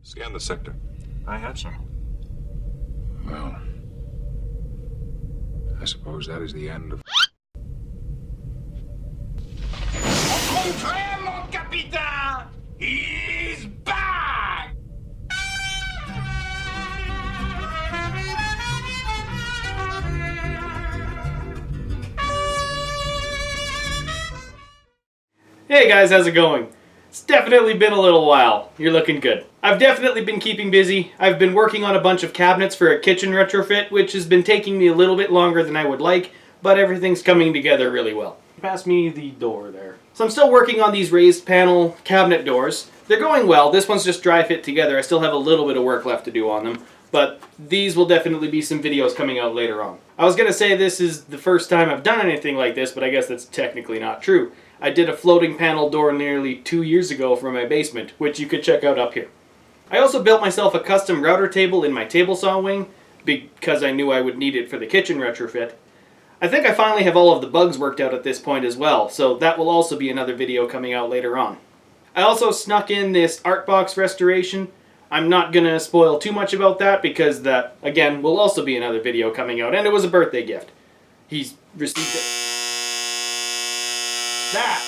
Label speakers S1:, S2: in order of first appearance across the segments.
S1: Scan the sector.
S2: I have, sir.
S1: Well, I suppose that is the end of...
S3: Au contraire, mon capitaine! He's back!
S4: Hey guys, how's it going? It's definitely been a little while. You're looking good. I've definitely been keeping busy. I've been working on a bunch of cabinets for a kitchen retrofit, which has been taking me a little bit longer than I would like, but everything's coming together really well. Pass me the door there. So I'm still working on these raised panel cabinet doors. They're going well. This one's just dry fit together. I still have a little bit of work left to do on them, but these will definitely be some videos coming out later on. I was going to say this is the first time I've done anything like this, but I guess that's technically not true. I did a floating panel door nearly 2 years ago for my basement, which you could check out up here. I also built myself a custom router table in my table saw wing, because I knew I would need it for the kitchen retrofit. I think I finally have all of the bugs worked out at this point as well, so that will also be another video coming out later on. I also snuck in this art box restoration. I'm not going to spoil too much about that because that, again, will also be another video coming out, and it was a birthday gift. He's received it. That!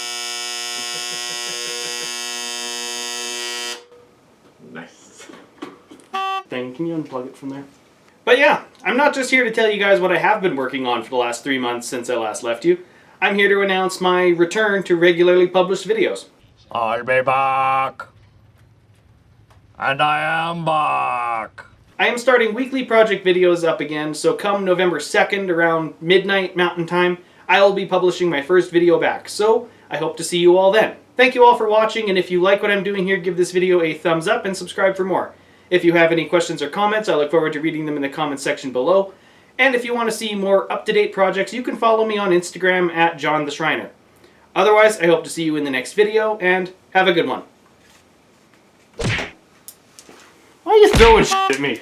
S2: Nice.
S4: Thing, can you unplug it from there? But yeah, I'm not just here to tell you guys what I have been working on for the last 3 months since I last left you. I'm here to announce my return to regularly published videos.
S2: I'll be back. And I am back.
S4: I am starting weekly project videos up again, so come November 2nd around midnight Mountain Time, I will be publishing my first video back, so I hope to see you all then. Thank you all for watching, and if you like what I'm doing here, give this video a thumbs up and subscribe for more. If you have any questions or comments, I look forward to reading them in the comments section below. And if you want to see more up-to-date projects, you can follow me on Instagram at John the Schreiner. Otherwise, I hope to see you in the next video, and have a good one. Why are you throwing shit at me?